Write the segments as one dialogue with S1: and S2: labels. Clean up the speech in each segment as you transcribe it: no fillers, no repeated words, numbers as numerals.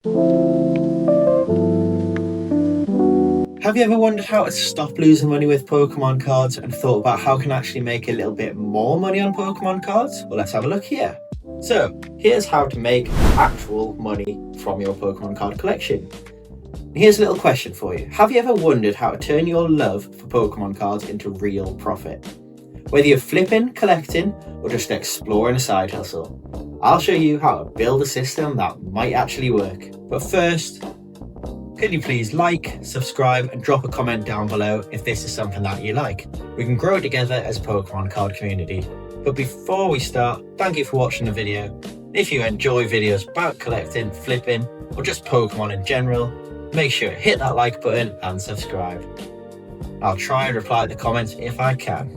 S1: Have you ever wondered how to stop losing money with Pokemon cards and thought about how can actually make a little bit more money on Pokemon cards? Well, let's have a look here. So, here's how to make actual money from your Pokemon card collection. Here's a little question for you. Have you ever wondered how to turn your love for Pokemon cards into real profit? Whether you're flipping, collecting, or just exploring a side hustle, I'll show you how to build a system that might actually work. But first, could you please like, subscribe, and drop a comment down below if this is something that you like. We can grow together as a Pokemon card community. But before we start, thank you for watching the video. If you enjoy videos about collecting, flipping, or just Pokemon in general, make sure to hit that like button and subscribe. I'll try and reply to the comments if I can.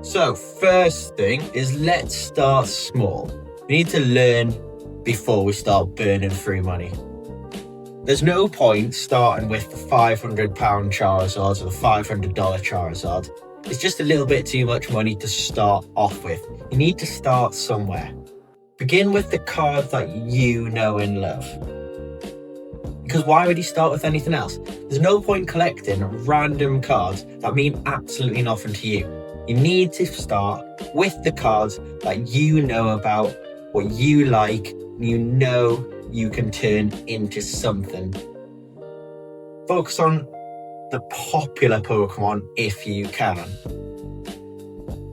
S1: So first thing is, let's start small. We need to learn before we start burning through money. There's no point starting with the £500 Charizard or the $500 Charizard. It's just a little bit too much money to start off with. You need to start somewhere. Begin with the cards that you know and love. Because why would you start with anything else? There's no point collecting random cards that mean absolutely nothing to you. You need to start with the cards that you know about, what you like, and you know you can turn into something. Focus on the popular Pokemon if you can.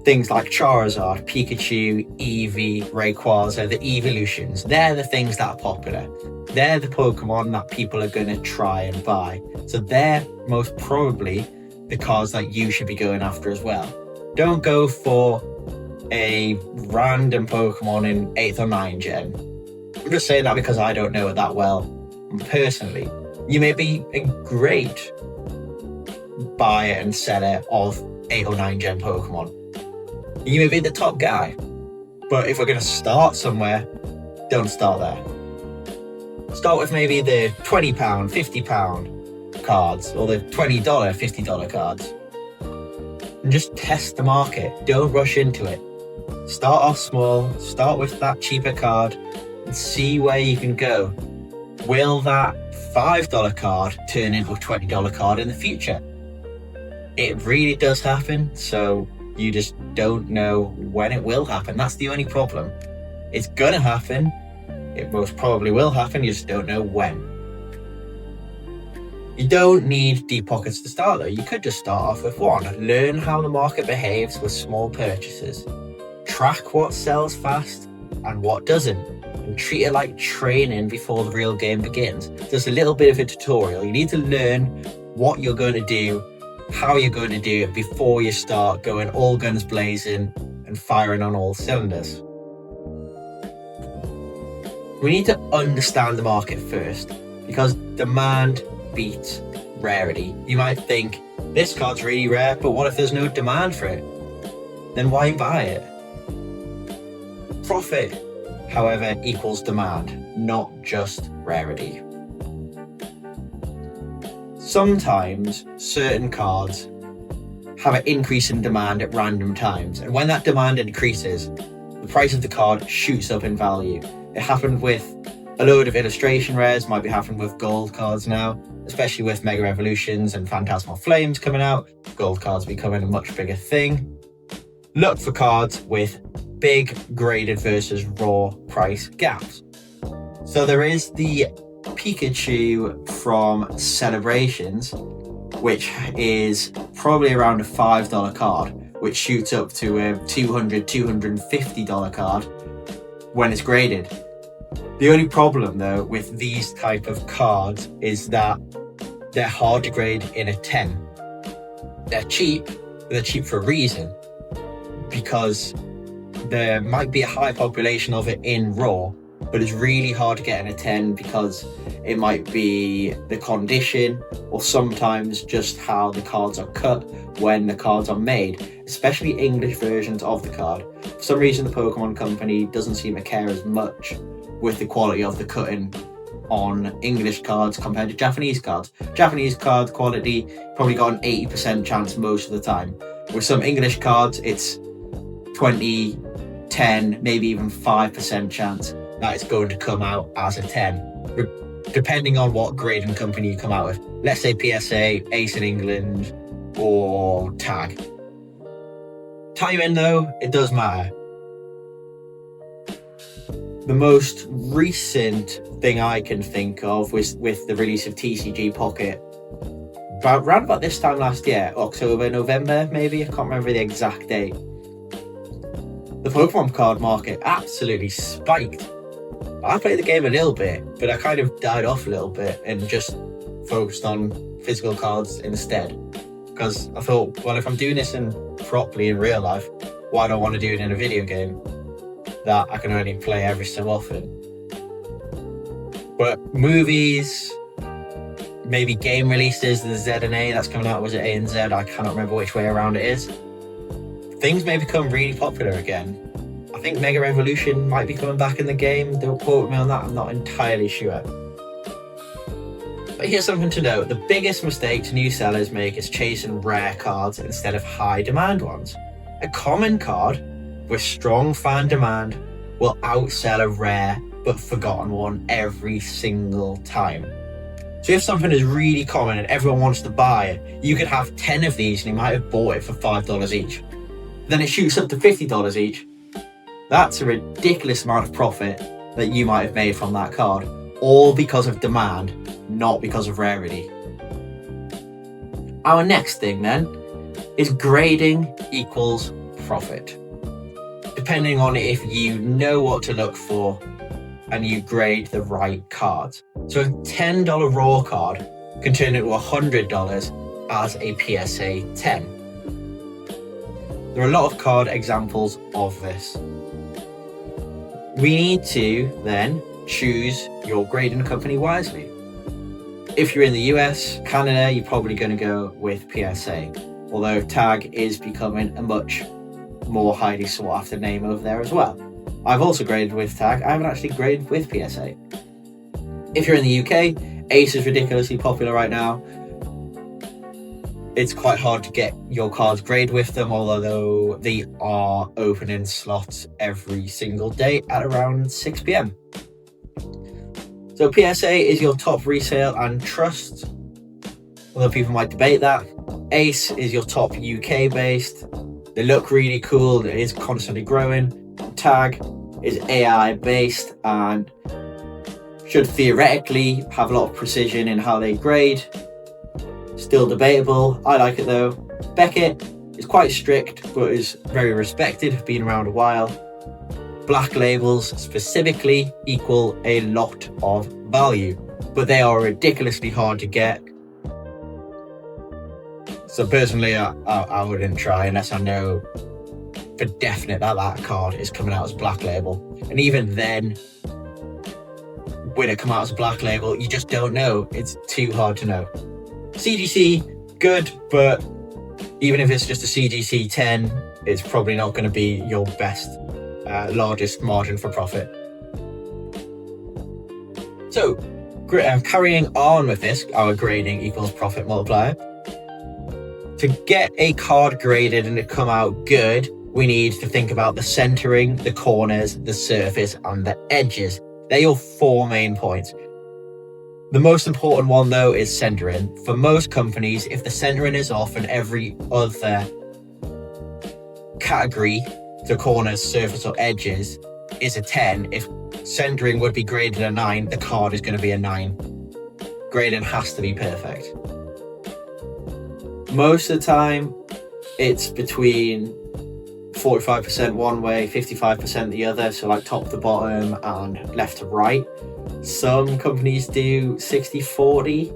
S1: Things like Charizard, Pikachu, Eevee, Rayquaza, the evolutions. They're the things that are popular. They're the Pokemon that people are going to try and buy. So they're most probably the cards that you should be going after as well. Don't go for a random Pokemon in 8th or 9th gen. I'm just saying that because I don't know it that well personally. You may be a great buyer and seller of 8 or 9 gen Pokemon. You may be the top guy, but if we're going to start somewhere, don't start there. Start with maybe the £20, £50 cards, or the $20, $50 cards. And just test the market. Don't rush into it. Start off small, start with that cheaper card, and see where you can go. Will that $5 card turn into a $20 card in the future? It really does happen, so you just don't know when it will happen. That's the only problem. It's gonna happen. It most probably will happen, you just don't know when. You don't need deep pockets to start though. You could just start off with one. Learn how the market behaves with small purchases. Track what sells fast and what doesn't. And treat it like training before the real game begins. Just a little bit of a tutorial. You need to learn what you're going to do, how you're going to do it before you start going all guns blazing and firing on all cylinders. We need to understand the market first, because demand beats rarity. You might think, this card's really rare, but what if there's no demand for it? Then why buy it? Profit, however, equals demand, not just rarity. Sometimes certain cards have an increase in demand at random times, and when that demand increases, the price of the card shoots up in value. It happened with a load of illustration rares, might be happening with gold cards now, especially with Mega Evolutions and Phantasmal Flames coming out. Gold cards becoming a much bigger thing. Look for cards with big graded versus raw price gaps. So there is the Pikachu from Celebrations, which is probably around a $5 card, which shoots up to a $200, $250 card when it's graded. The only problem though with these type of cards is that they're hard to grade in a 10. They're cheap, but they're cheap for a reason, because there might be a high population of it in raw, but it's really hard to get in a 10 because it might be the condition or sometimes just how the cards are cut when the cards are made, especially English versions of the card. For some reason the Pokemon company doesn't seem to care as much with the quality of the cutting on English cards compared to Japanese cards. Japanese card quality probably got an 80% chance most of the time. With some English cards it's 20, 10, maybe even 5% chance. that it's going to come out as a 10, depending on what grading company you come out with. Let's say PSA, Ace in England, or Tag. Timing though, it does matter. The most recent thing I can think of was with the release of TCG Pocket. Around about this time last year, October, November maybe, I can't remember the exact date. The Pokemon card market absolutely spiked. I played the game a little bit, but I kind of died off a little bit and just focused on physical cards instead. Because I thought, well, if I'm doing this properly in real life, why do I want to do it in a video game that I can only play every so often? But movies, maybe game releases, the Z and A that's coming out, was it A and Z? I cannot remember which way around it is. Things may become really popular again. I think Mega Evolution might be coming back in the game. Don't quote me on that, I'm not entirely sure. But here's something to note. The biggest mistake new sellers make is chasing rare cards instead of high demand ones. A common card with strong fan demand will outsell a rare but forgotten one every single time. So if something is really common and everyone wants to buy it, you could have 10 of these and you might have bought it for $5 each. Then it shoots up to $50 each. That's a ridiculous amount of profit that you might have made from that card, all because of demand, not because of rarity. Our next thing then is grading equals profit. Depending on if you know what to look for and you grade the right cards. So a $10 raw card can turn into $100 as a PSA 10. There are a lot of card examples of this. We need to then choose your grading company wisely. If you're in the US, Canada, you're probably going to go with PSA, although Tag is becoming a much more highly sought after name over there as well. I've also graded with Tag, I haven't actually graded with PSA. If you're in the UK, Ace is ridiculously popular right now. It's quite hard to get your cards graded with them, although they are opening slots every single day at around 6 PM. So PSA is your top resale and trust, although people might debate that. Ace is your top UK based. They look really cool, it is constantly growing. Tag is AI based and should theoretically have a lot of precision in how they grade. Still debatable, I like it though. Beckett is quite strict but is very respected, been around a while. Black labels specifically equal a lot of value, but they are ridiculously hard to get. So personally, I wouldn't try unless I know for definite that card is coming out as black label. And even then, when it comes out as black label, you just don't know. It's too hard to know. CGC, good, but even if it's just a CGC 10, it's probably not going to be your best, largest margin for profit. So, carrying on with this, our grading equals profit multiplier. To get a card graded and to come out good, we need to think about the centering, the corners, the surface, and the edges. They're your 4 main points. The most important one though is centering. For most companies, if the centering is off and every other category, the corners, surface or edges, is a 10, if centering would be graded a 9, the card is going to be a 9. Grading has to be perfect. Most of the time, it's between 45% one way, 55% the other, so like top to bottom and left to right. Some companies do 60-40.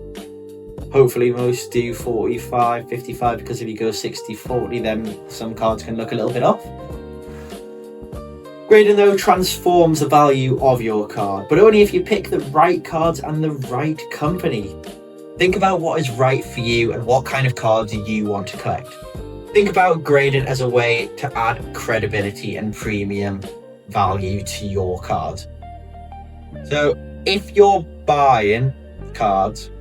S1: Hopefully most do 45-55, because if you go 60-40, then some cards can look a little bit off. Grading though transforms the value of your card, but only if you pick the right cards and the right company. Think about what is right for you and what kind of cards you want to collect. Think about grading as a way to add credibility and premium value to your cards. So if you're buying cards,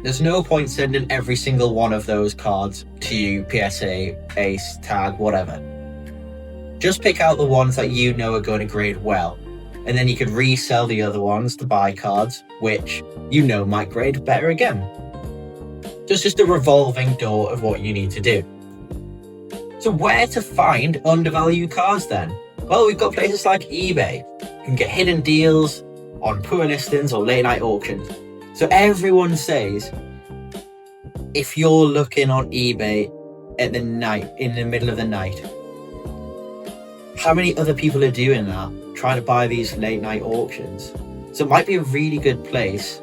S1: there's no point sending every single one of those cards to PSA, Ace, Tag, whatever. Just pick out the ones that you know are going to grade well. and then you could resell the other ones to buy cards, which might grade better again. So it's just a revolving door of what you need to do. So where to find undervalued cards then? Well, we've got places like eBay. You can get hidden deals on poor listings or late night auctions. So everyone says, if you're looking on eBay at the night, in the middle of the night, how many other people are doing that, trying to buy these late night auctions? So it might be a really good place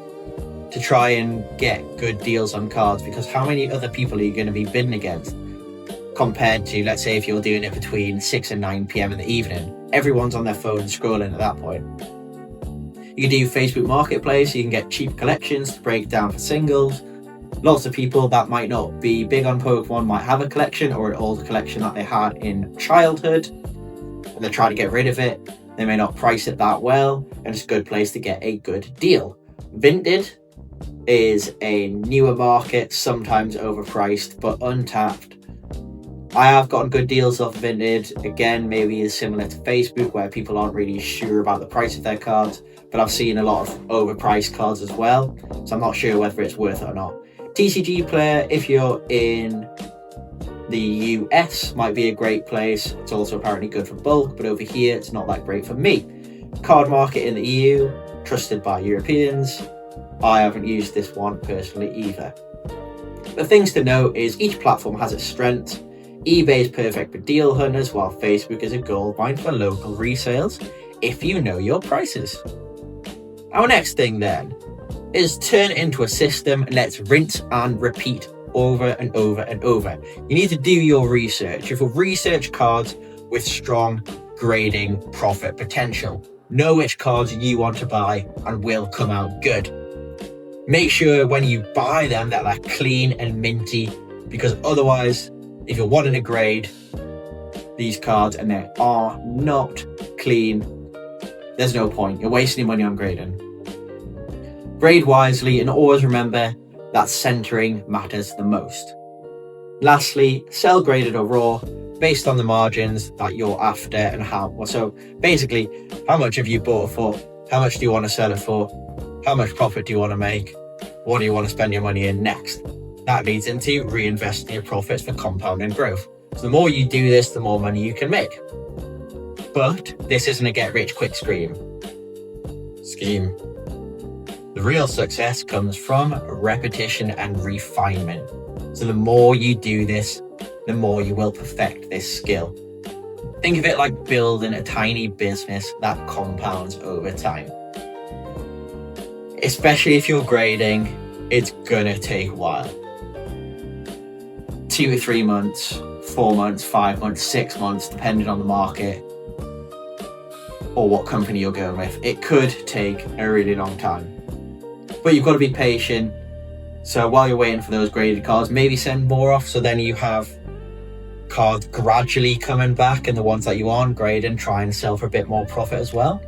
S1: to try and get good deals on cards, because how many other people are you going to be bidding against compared to, let's say, if you're doing it between 6 and 9 p.m. in the evening? Everyone's on their phone scrolling at that point. You can do Facebook Marketplace, you can get cheap collections to break down for singles. Lots of people that might not be big on Pokemon might have a collection or an old collection that they had in childhood, and they're trying to get rid of it. They may not price it that well, and it's a good place to get a good deal. Vinted is a newer market, sometimes overpriced, but untapped. I have gotten good deals off Vinted. Again, maybe it's similar to Facebook, where people aren't really sure about the price of their cards, but I've seen a lot of overpriced cards as well, so I'm not sure whether it's worth it or not. TCG Player, if you're in the US, might be a great place. It's also apparently good for bulk, but over here it's not that great for me. Card Market in the EU, trusted by Europeans. I haven't used this one personally either. The things to note is each platform has its strengths. eBay is perfect for deal hunters, while Facebook is a goldmine for local resales if you know your prices. Our next thing then is turn it into a system, and let's rinse and repeat over and over and over. You need to do your research. You have research cards with strong grading profit potential. Know which cards you want to buy and will come out good. Make sure when you buy them that they're clean and minty, because otherwise, if you're wanting to grade these cards and they are not clean, there's no point. You're wasting your money on grading. Grade wisely, and always remember that centering matters the most. Lastly, sell graded or raw based on the margins that you're after and how. So basically, how much have you bought it for? How much do you want to sell it for? How much profit do you want to make? What do you want to spend your money in next? That leads into reinvesting your profits for compounding growth. So the more you do this, the more money you can make. But this isn't a get-rich-quick scheme. The real success comes from repetition and refinement. So the more you do this, the more you will perfect this skill. Think of it like building a tiny business that compounds over time. Especially if you're grading, it's gonna take a while. 2 or 3 months, 4 months, 5 months, 6 months, depending on the market or what company you're going with. It could take a really long time. But you've got to be patient. So while you're waiting for those graded cards, maybe send more off, so then you have cards gradually coming back, and the ones that you aren't grading, try and sell for a bit more profit as well.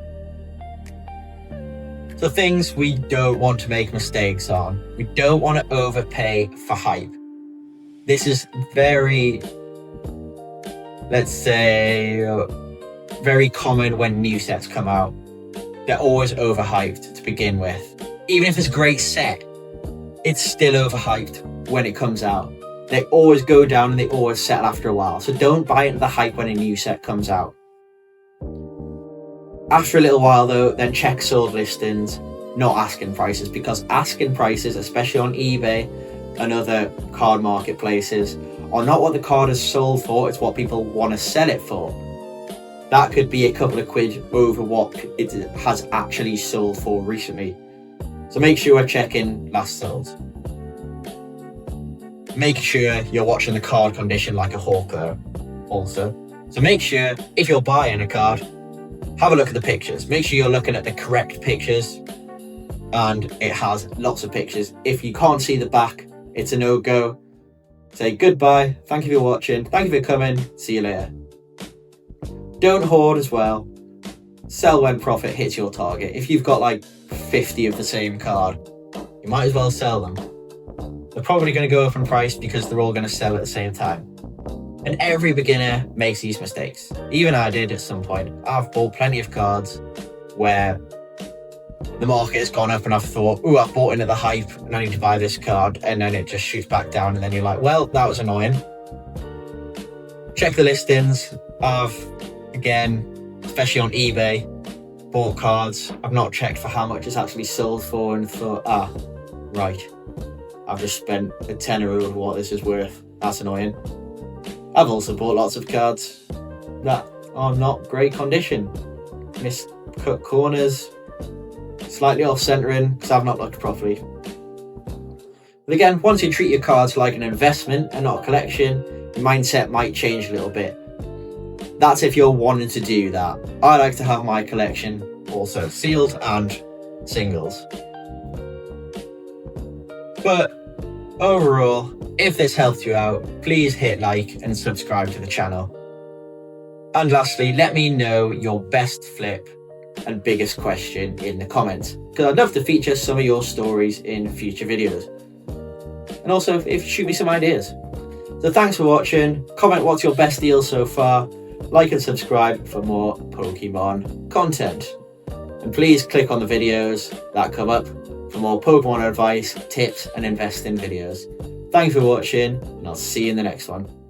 S1: So things we don't want to make mistakes on. We don't want to overpay for hype. This is very, let's say, very common when new sets come out. They're always overhyped to begin with. Even if it's a great set, it's still overhyped when it comes out. They always go down and they always settle after a while. So don't buy into the hype when a new set comes out. After a little while though, then check sold listings, not asking prices, because asking prices, especially on eBay and other card marketplaces, are not what the card is sold for, it's what people want to sell it for. That could be a couple of quid over what it has actually sold for recently. So make sure you're checking last sold. Make sure you're watching the card condition like a hawk though, also. So make sure, if you're buying a card, have a look at the pictures. Make sure you're looking at the correct pictures, and it has lots of pictures. If you can't see the back, it's a no-go. Say goodbye, thank you for watching, thank you for coming, see you later. Don't hoard as well. Sell when profit hits your target. If you've got like 50 of the same card, you might as well sell them. They're probably going to go up in price because they're all going to sell at the same time. And every beginner makes these mistakes. Even I did at some point. I've bought plenty of cards where the market has gone up and I've thought, oh, I've bought into the hype and I need to buy this card, and then it just shoots back down, and then you're like, well, that was annoying. Check the listings. Again, especially on eBay, bought cards. I've not checked for how much it's actually sold for, and thought, right, I've just spent a tenner over what this is worth. That's annoying. I've also bought lots of cards that are not great condition. Miscut corners, slightly off centering because I've not looked properly. But again, once you treat your cards like an investment and not a collection, your mindset might change a little bit. That's if you're wanting to do that. I like to have my collection also sealed and singles. But overall, if this helped you out, please hit like and subscribe to the channel. And lastly, let me know your best flip and biggest question in the comments, because I'd love to feature some of your stories in future videos. And also, if you shoot me some ideas. So thanks for watching. Comment what's your best deal so far. Like and subscribe for more Pokemon content. And please click on the videos that come up for more Pokemon advice, tips and investing videos. Thanks for watching, and I'll see you in the next one.